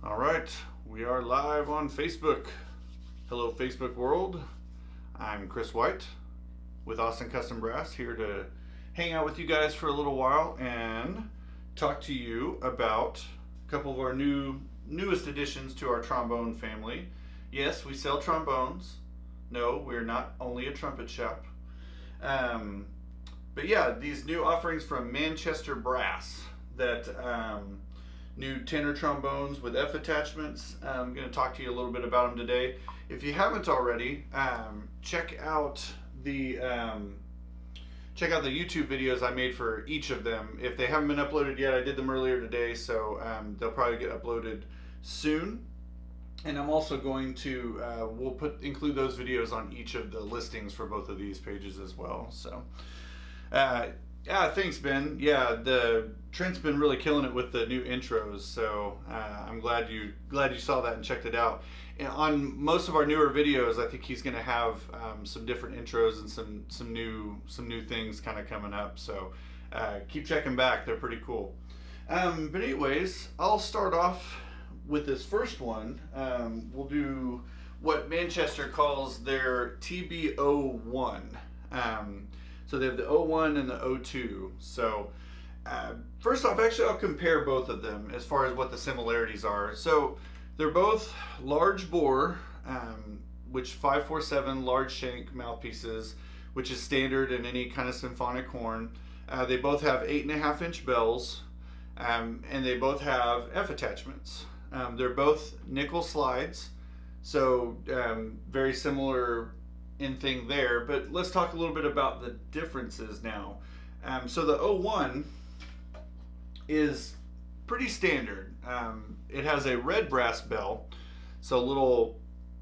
All right, we are live on Facebook. Hello, Facebook world. I'm Chris White with Austin Custom Brass, here to hang out with you guys for a little while and talk to you about a couple of our newest additions to our trombone family. Yes, we sell trombones. No, we're not only a trumpet shop. But yeah, these new offerings from Manchester Brass, that new tenor trombones with F attachments. I'm going to talk to you a little bit about them today. If you haven't already, check out the YouTube videos I made for each of them. If they haven't been uploaded yet, I did them earlier today, so they'll probably get uploaded soon. And I'm also going to include those videos on each of the listings for both of these pages as well. So yeah, thanks, Ben. Yeah, Trent's been really killing it with the new intros, so I'm glad you saw that and checked it out. And on most of our newer videos, I think he's going to have some different intros and some new things kind of coming up. So keep checking back; they're pretty cool. But anyways, I'll start off with this first one. We'll do what Manchester calls their TB01. So they have the 01 and the 02. So first off, actually, I'll compare both of them as far as what the similarities are. So they're both large bore, which 547 large shank mouthpieces, which is standard in any kind of symphonic horn. They both have 8.5-inch bells, and they both have F attachments. They're both nickel slides, so very similar in thing there, but let's talk a little bit about the differences now. So the 01 is pretty standard. It has a red brass bell, so a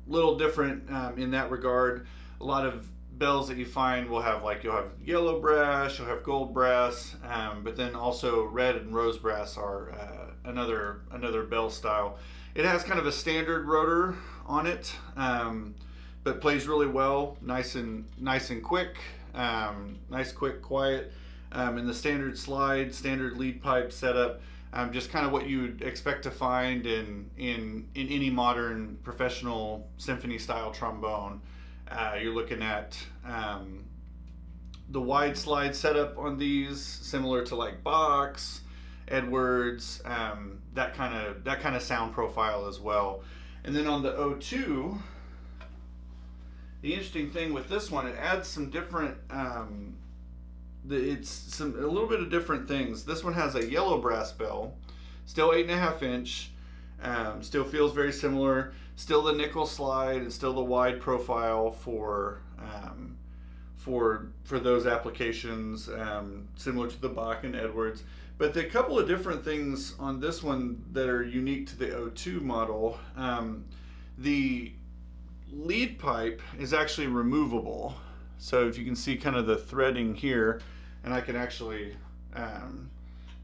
little different in that regard. A lot of bells that you find will have, like, you'll have yellow brass, you'll have gold brass, but then also red and rose brass are another bell style. It has kind of a standard rotor on it, but plays really well, nice and quick, nice, quick, quiet, and the standard slide, standard lead pipe setup, just kind of what you'd expect to find in any modern professional symphony style trombone. You're looking at the wide slide setup on these, similar to like Bach's, Edwards, that kind of sound profile as well. And then on the 02, the interesting thing with this one, it adds some different, a little bit of different things. This one has a yellow brass bell, still 8.5-inch, still feels very similar, still the nickel slide and still the wide profile for those applications, similar to the Bach and Edwards. But the couple of different things on this one that are unique to the 02 model, the lead pipe is actually removable. So if you can see kind of the threading here, and I can actually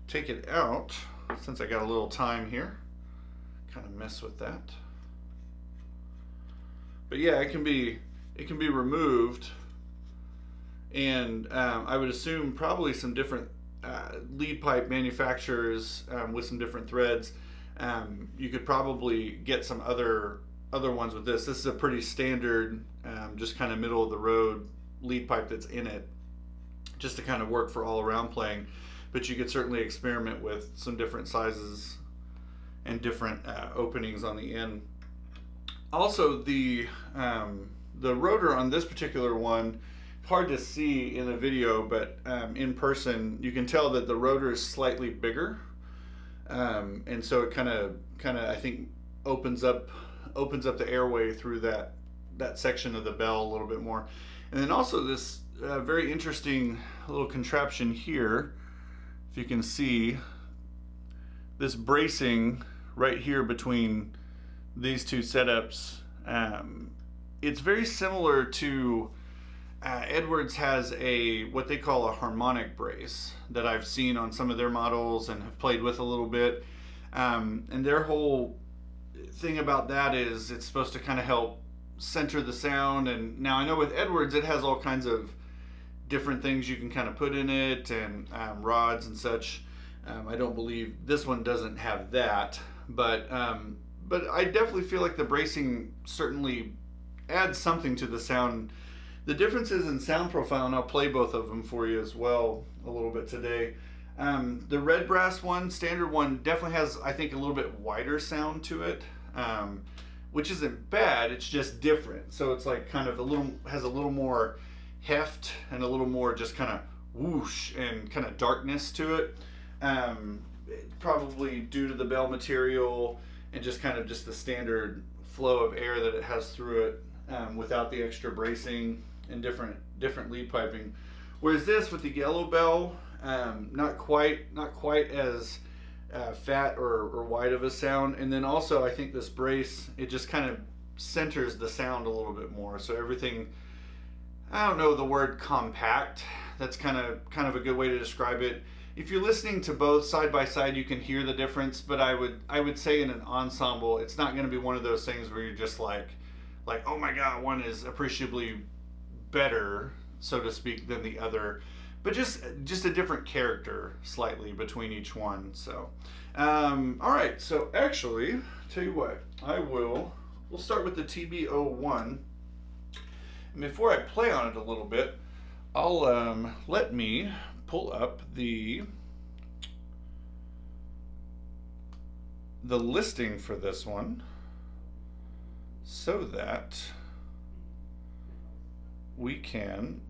take it out since I got a little time here, kind of mess with that. But yeah, it can be removed, and I would assume probably some different lead pipe manufacturers with some different threads. You could probably get some other ones with this. This is a pretty standard, just kind of middle of the road lead pipe that's in it, just to kind of work for all around playing. But you could certainly experiment with some different sizes and different openings on the end. Also, the rotor on this particular one, hard to see in the video, but in person you can tell that the rotor is slightly bigger, and so it kind of I think opens up the airway through that section of the bell a little bit more. And then also this very interesting little contraption here, if you can see this bracing right here between these two setups. It's very similar to Edwards has what they call a harmonic brace that I've seen on some of their models and have played with a little bit, and their whole thing about that is it's supposed to kind of help center the sound. And now I know with Edwards it has all kinds of different things you can kind of put in it, and rods and such. I don't believe this one doesn't have that, but but I definitely feel like the bracing certainly adds something to the sound. The differences in sound profile, and I'll play both of them for you as well a little bit today. The red brass one, standard one, definitely has, I think, a little bit wider sound to it, which isn't bad. It's just different. So it's like kind of has a little more heft and a little more just kind of whoosh and kind of darkness to it. Probably due to the bell material and just kind of just the standard flow of air that it has through it, without the extra bracing and different lead piping. Whereas this with the yellow bell, not quite as fat or wide of a sound. And then also I think this brace, it just kind of centers the sound a little bit more. So everything, I don't know the word compact. That's kind of a good way to describe it. If you're listening to both side by side, you can hear the difference, but I would say in an ensemble, it's not going to be one of those things where you're just like, oh my God, one is appreciably better, so to speak, than the other, but just a different character slightly between each one. So, all right. So actually, tell you what, we'll start with the TB01. And before I play on it a little bit, I'll let me pull up the listing for this one so that we can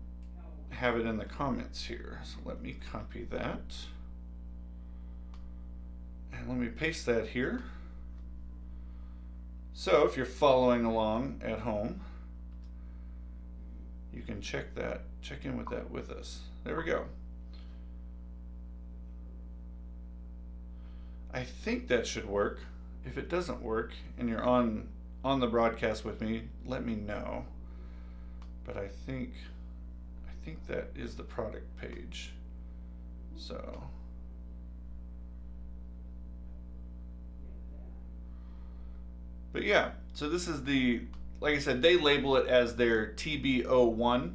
have it in the comments here. So let me copy that and let me paste that here. So if you're following along at home, you can check in with that with us. There we go. I think that should work. If it doesn't work and you're on the broadcast with me, let me know. But I think that is the product page. So but yeah, so this is like I said, they label it as their TB01.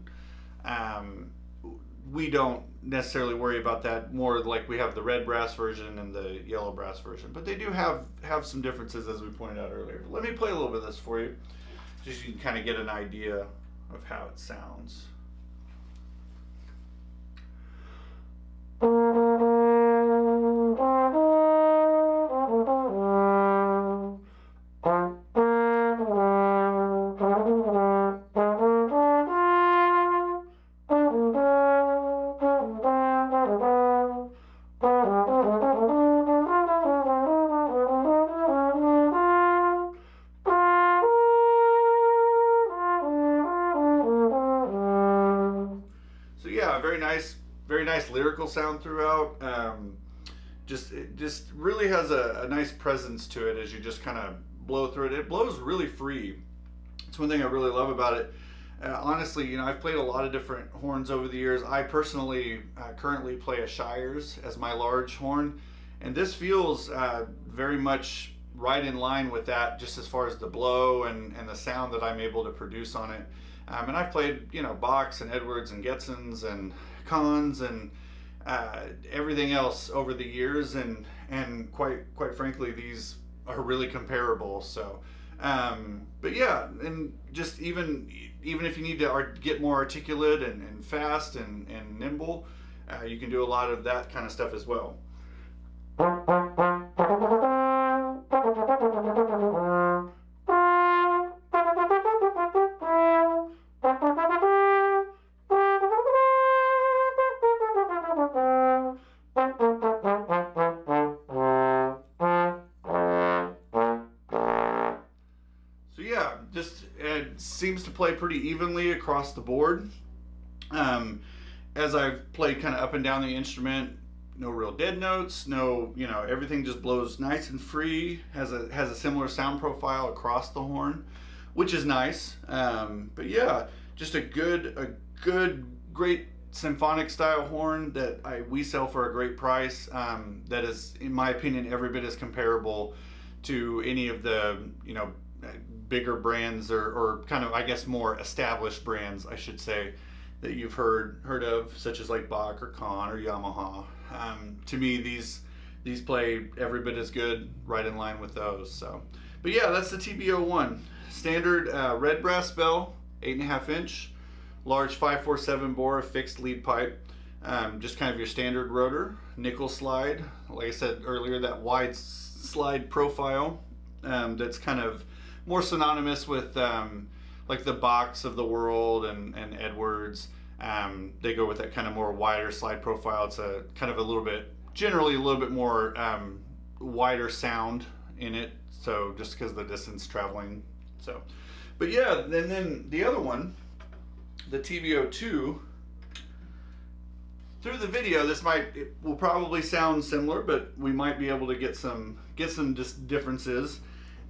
We don't necessarily worry about that. More like we have the red brass version and the yellow brass version, but they do have some differences, as we pointed out earlier. Let me play a little bit of this for you, just so you can kind of get an idea of how it sounds. Very nice lyrical sound throughout. It just really has a nice presence to it as you just kind of blow through it. It blows really free. It's one thing I really love about it. Honestly, I've played a lot of different horns over the years. I personally currently play a Shires as my large horn, and this feels very much right in line with that, just as far as the blow and the sound that I'm able to produce on it. And I've played, Bachs and Edwards and Getsons and Cons and everything else over the years, and quite frankly, these are really comparable. So, but yeah, and just even if you need to get more articulate and fast and nimble, you can do a lot of that kind of stuff as well. Seems to play pretty evenly across the board. As I've played kind of up and down the instrument, no real dead notes, everything just blows nice and free, has a similar sound profile across the horn, which is nice. But yeah, just a great symphonic style horn that we sell for a great price, that is, in my opinion, every bit as comparable to any of the bigger brands or kind of, I guess, more established brands, I should say, that you've heard of, such as like Bach or Con or Yamaha. To me, these play every bit as good, right in line with those. So, But yeah, that's the TB01. Standard red brass bell, 8.5 inch, large 547 bore, fixed lead pipe. Just kind of your standard rotor, nickel slide. Like I said earlier, that wide slide profile that's kind of more synonymous with like the Bachs of the world and Edwards. They go with that kind of more wider slide profile. It's a kind of a little bit, generally a little bit more wider sound in it. So just because of the distance traveling. So, but yeah, and then the other one, the TB02. Through the video, it will probably sound similar, but we might be able to get some differences.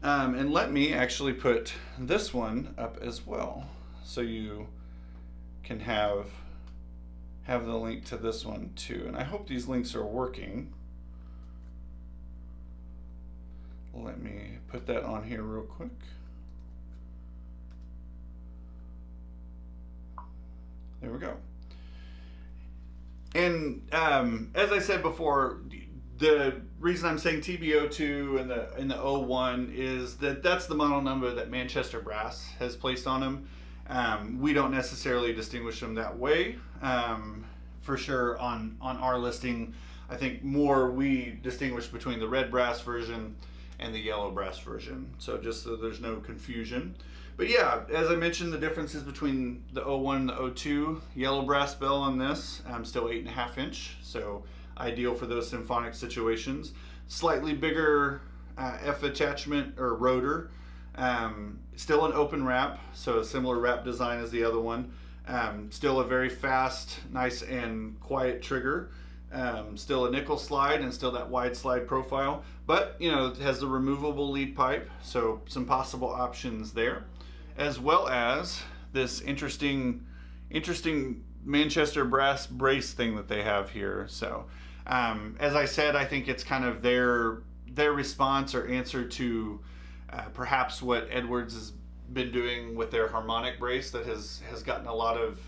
And let me actually put this one up as well, so you can have the link to this one too. And I hope these links are working. Let me put that on here real quick. There we go. And as I said before, the reason I'm saying TB02 and the 01 is that that's the model number that Manchester Brass has placed on them. We don't necessarily distinguish them that way. For sure, on our listing, I think more we distinguish between the red brass version and the yellow brass version. So just so there's no confusion. But yeah, as I mentioned, the differences between the 01 and the 02, yellow brass bell on this, still 8.5 inch, so ideal for those symphonic situations. Slightly bigger F attachment or rotor, still an open wrap, so a similar wrap design as the other one. Still a very fast, nice and quiet trigger. Still a nickel slide and still that wide slide profile, but you know, it has the removable lead pipe, so some possible options there, as well as this interesting Manchester Brass brace thing that they have here. So as I said, I think it's kind of their response or answer to perhaps what Edwards has been doing with their harmonic brace that has gotten a lot of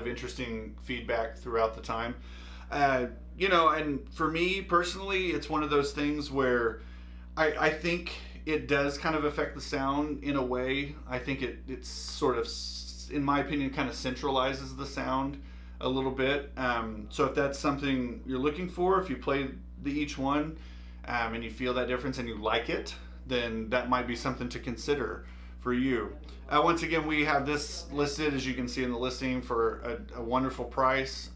interesting feedback throughout the time. You know, and for me personally, it's one of those things where I think it does kind of affect the sound in a way. I think it's sort of, in my opinion, kind of centralizes the sound a little bit. So if that's something you're looking for, if you play each one and you feel that difference and you like it, then that might be something to consider for you. Once again, we have this listed, as you can see in the listing, for a wonderful price.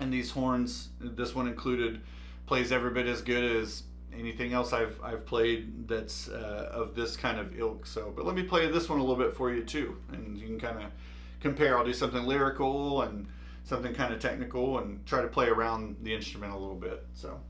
And these horns, this one included, plays every bit as good as anything else I've played that's of this kind of ilk. So, but let me play this one a little bit for you too, and you can kind of compare. I'll do something lyrical and something kind of technical, and try to play around the instrument a little bit. So.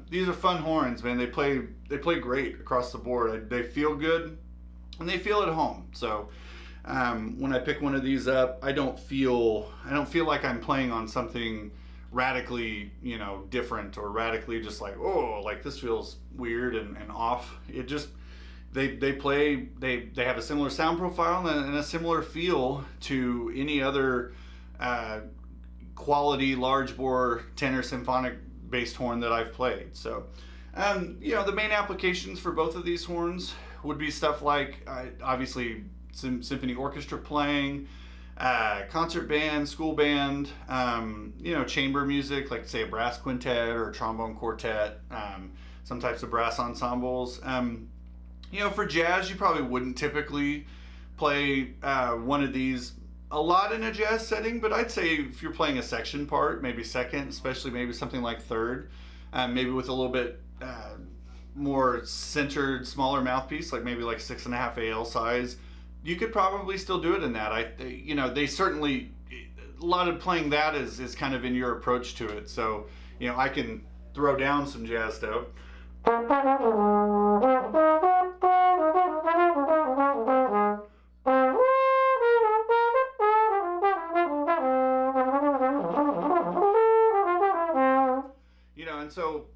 These are fun horns, man. They play great across the board. They feel good, and they feel at home. So when I pick one of these up, I don't feel like I'm playing on something radically, you know, different, or radically just like, oh, like this feels weird and off. It just they have a similar sound profile and a similar feel to any other quality large bore tenor symphonic based horn that I've played. So you know, the main applications for both of these horns would be stuff like obviously symphony orchestra playing, concert band, school band, chamber music, like say a brass quintet or a trombone quartet, some types of brass ensembles. For jazz, you probably wouldn't typically play one of these a lot in a jazz setting, but I'd say if you're playing a section part, maybe second, especially maybe something like third, maybe with a little bit more centered, smaller mouthpiece, like maybe like 6.5 AL size, you could probably still do it in that. They certainly, a lot of playing that is kind of in your approach to it. So, I can throw down some jazz stuff. And so,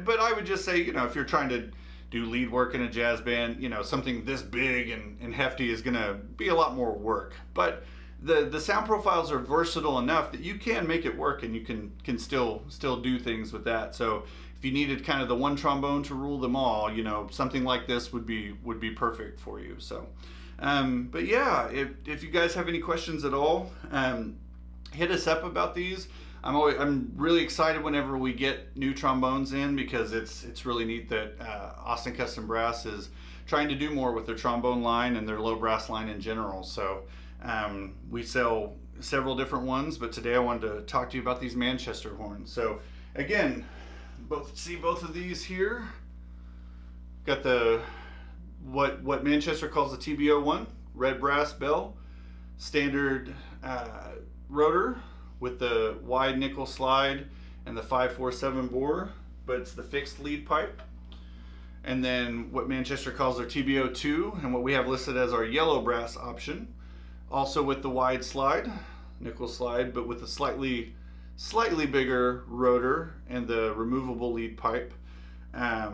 but I would just say, if you're trying to do lead work in a jazz band, something this big and hefty is going to be a lot more work. But the sound profiles are versatile enough that you can make it work, and you can still do things with that. So if you needed kind of the one trombone to rule them all, something like this would be perfect for you. So, but yeah, if you guys have any questions at all, hit us up about these. I'm really excited whenever we get new trombones in, because it's really neat that Austin Custom Brass is trying to do more with their trombone line and their low brass line in general. So we sell several different ones, but today I wanted to talk to you about these Manchester horns. So again, both of these here. Got the what Manchester calls the TB01, red brass bell, standard rotor with the wide nickel slide and the 547 bore, but it's the fixed lead pipe. And then what Manchester calls their TB02, and what we have listed as our yellow brass option, also with the wide slide, nickel slide, but with a slightly bigger rotor and the removable lead pipe. But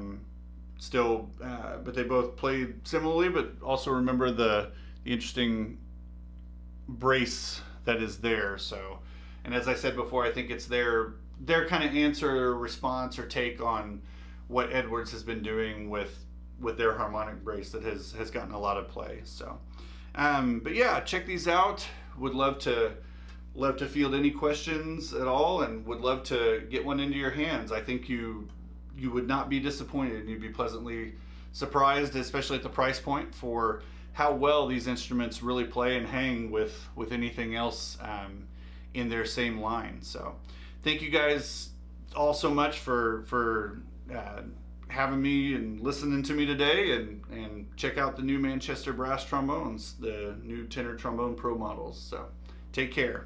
they both play similarly, but also remember the interesting brace that is there. So, and as I said before, I think it's their kind of answer, response, or take on what Edwards has been doing with their harmonic brace that has gotten a lot of play. So, but yeah, check these out. Would love to field any questions at all, and would love to get one into your hands. I think you would not be disappointed, and you'd be pleasantly surprised, especially at the price point, for how well these instruments really play and hang with anything else in their same line. So thank you guys all so much for having me and listening to me today, and check out the new Manchester Brass trombones, the new tenor trombone pro models. So take care.